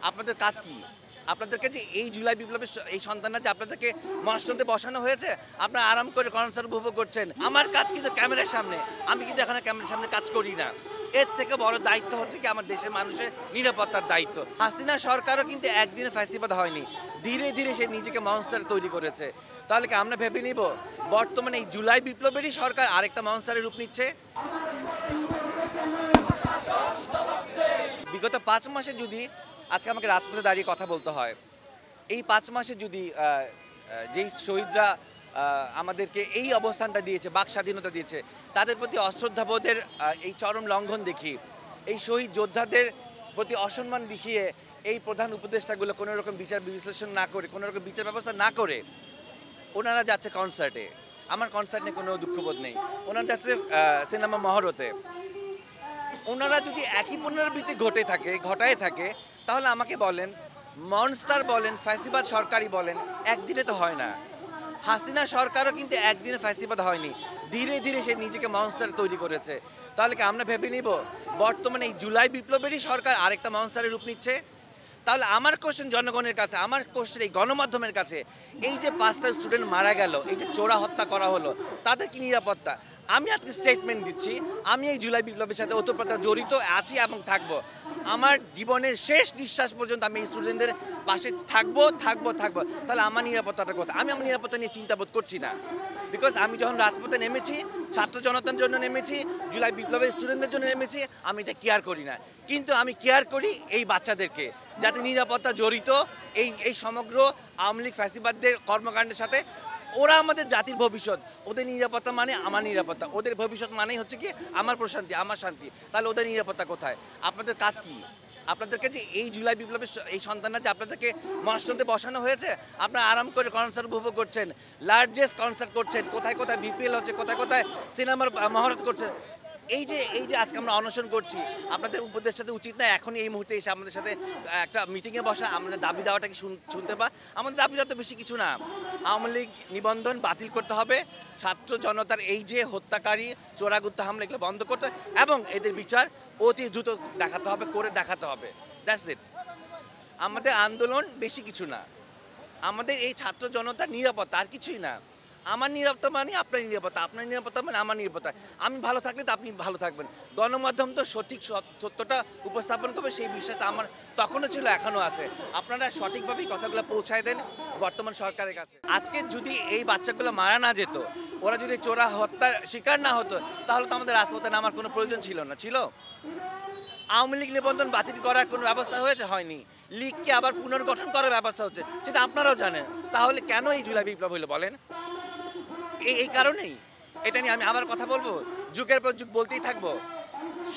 আপনাদের কাজ কি? আপনাদেরকে যে এই জুলাই বিপ্লবের এই সন্তানরা যে আপনাদেরকে মঞ্চে বসানো হয়েছে, আপনারা আরাম করে কনসার্ট উপভোগ করছেন। আমার কাজ কিন্তু ক্যামেরার সামনে। আমি কিন্তু এখানে ক্যামেরার সামনে কাজ করি না। এর থেকে বড় দায়িত্ব হচ্ছে কি আমার দেশের মানুষের নিরাপত্তার দায়িত্ব। হাসিনা সরকারও কিন্তু একদিনে ফ্যাসিবাদ হয়নি। ধীরে ধীরে সে নিজেকে মনস্টার তৈরি করেছে। তাহলে কি আমরা ভেবে নিব বর্তমানে এই জুলাই বিপ্লবেরই সরকার আরেকটা মনস্টারের রূপ নিচ্ছে? বিগত ৫ মাসে যদি আজকে আমাকে রাজপথে দাঁড়িয়ে কথা বলতে হয়, এই ৫ মাসে যদি যেই শহীদরা আমাদেরকে এই অবস্থানটা দিয়েছে, বাক স্বাধীনতা দিয়েছে, তাদের প্রতি অশ্রদ্ধাবোধের এই চরম লঙ্ঘন দেখি, এই শহীদ যোদ্ধাদের প্রতি অসম্মান দেখিয়ে এই প্রধান উপদেষ্টাগুলো কোনো রকম বিচার বিশ্লেষণ না করে, কোনো রকম বিচার ব্যবস্থা না করে ওনারা যাচ্ছে কনসার্টে। আমার কনসার্ট নিয়ে কোনো দুঃখবোধ নেই। ওনারা যাচ্ছে সিনেমা মহরতে। ওনারা যদি একই পুনরাবৃত্তি ঘটায় থাকে তাহলে আমাকে বলেন, মনস্টার বলেন, ফ্যাসিবাদ সরকারই বলেন, একদিনে তো হয় না। হাসিনা সরকারও কিন্তু একদিনে ফ্যাসিবাদ হয়নি। ধীরে ধীরে সে নিজেকে মনস্টার তৈরি করেছে। তাহলে কি আমরা ভেবে নিব বর্তমানে এই জুলাই বিপ্লবেরই সরকার আরেকটা মনস্টারের রূপ নিচ্ছে? তাহলে আমার কোশ্চেন জনগণের কাছে, আমার কোশ্চেন এই গণমাধ্যমের কাছে, এই যে 5টা স্টুডেন্ট মারা গেল, এই যে চোরা হত্যা করা হলো, তাদের কি নিরাপত্তা? আমি আজকে স্টেটমেন্ট দিচ্ছি, আমি এই জুলাই বিপ্লবের সাথে ওতপ্রোত জড়িত আছি এবং থাকবো। আমার জীবনের শেষ নিঃশ্বাস পর্যন্ত আমি এই স্টুডেন্টদের পাশে থাকবো। তাহলে আমার নিরাপত্তাটা কোথায়? আমি আমার নিরাপত্তা নিয়ে চিন্তা বোধ করছি না। বিকজ আমি যখন রাজপথে নেমেছি, ছাত্র জনতার জন্য নেমেছি, জুলাই বিপ্লবের স্টুডেন্টদের জন্য নেমেছি, আমি এটা কেয়ার করি না। কিন্তু আমি কেয়ার করি এই বাচ্চাদেরকে, যাতে নিরাপত্তা জড়িত এই সমগ্র আওয়ামী লীগ ফ্যাসিবাদদের কর্মকাণ্ডের সাথে। ওরা আমাদের জাতির ভবিষ্যৎ। ওদের নিরাপত্তা মানে আমার নিরাপত্তা, ওদের ভবিষ্যৎ মানেই হচ্ছে কি আমার প্রশান্তি, আমার শান্তি। তাহলে ওদের নিরাপত্তা কোথায়? আপনাদের কাজ কি? আপনাদেরকে যে এই জুলাই বিপ্লবের এই সন্তানরা যে আপনাদেরকে মঞ্চে বসানো হয়েছে, আপনারা আরাম করে কনসার্ট উপভোগ করছেন, লার্জেস্ট কনসার্ট করছেন, কোথায় কোথায় বিপিএল হচ্ছে, কোথায় কোথায় সিনেমার মহরত করছেন। এই যে আজকে আমরা অনশন করছি, আপনাদের উপদেষ্টাদের উচিত না এখনই এই মুহূর্তে এসে আমাদের সাথে একটা মিটিংয়ে বসা, আমাদের দাবি দেওয়াটা কি শুনতে পা? আমাদের দাবি দেওয়া তো বেশি কিছু না। আওয়ামী লীগ নিবন্ধন বাতিল করতে হবে, ছাত্র জনতার এই যে হত্যাকারী চোরাগুত্তা হামলা এগুলো বন্ধ করতে, এবং এদের বিচার অতি দ্রুত করে দেখাতে হবে। That's it. আমাদের আন্দোলন বেশি কিছু না, আমাদের এই ছাত্র জনতার নিরাপত্তা, আর কিছুই না। আমার নিরাপত্তা মানে আপনার নিরাপত্তা, আপনার নিরাপত্তা মানে আমার নিরাপত্তা। আমি ভালো থাকলে তো আপনি ভালো থাকবেন। গণমাধ্যম তো সঠিক সত্যটা উপস্থাপন করবে, সেই বিশ্বাসটা আমার তখনও ছিল, এখনও আছে। আপনারা সঠিকভাবেই কথাগুলো পৌঁছায় দেন বর্তমান সরকারের কাছে। আজকে যদি এই বাচ্চাগুলো মারা না যেত, ওরা যদি চোরা হত্যার শিকার না হতো, তাহলে তো আমাদের রাজপথে নামার কোনো প্রয়োজন ছিল না। ছিল? আওয়ামী লীগ নিবন্ধন বাতিল করার কোনো ব্যবস্থা হয়েছে? হয়নি। লীগকে আবার পুনর্গঠন করার ব্যবস্থা হচ্ছে, সেটা আপনারাও জানেন। তাহলে কেন এই জুলাই বিপ্লব হইলো বলেন? এই কারণেই। এটা নিয়ে আমি আবার কথা বলবো, যুগের পর যুগ বলতেই থাকবো।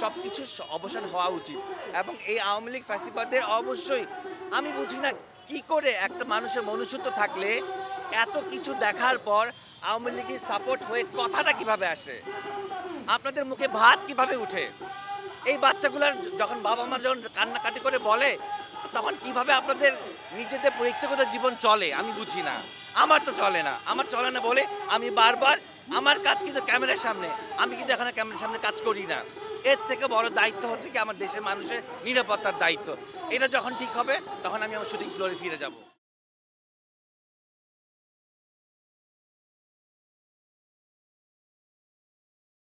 সব কিছুর অবসান হওয়া উচিত। এবং এই আওয়ামী লীগ ফ্যাসিবাদের অবশ্যই, আমি বুঝি না কি করে একটা মানুষের মনুষ্যত্ব থাকলে এত কিছু দেখার পর আওয়ামী লীগের সাপোর্ট হয়ে কথাটা কিভাবে আসে, আপনাদের মুখে ভাত কিভাবে উঠে? এই বাচ্চাগুলার যখন বাবা মা যখন কান্নাকাটি করে বলে, তখন কিভাবে আপনাদের নিজেদের ব্যক্তিগত জীবন চলে আমি বুঝি না। আমার তো চলে না। আমার চলে না বলে আমি বারবার, আমার কাজ কিন্তু ক্যামেরার সামনে। আমি কিন্তু এখানে ক্যামেরার সামনে কাজ করি না। এর থেকে বড় দায়িত্ব হচ্ছে কি আমার দেশের মানুষের নিরাপত্তার দায়িত্ব। এটা যখন ঠিক হবে তখন আমি আমার শুটিং ফ্লোরে ফিরে যাব।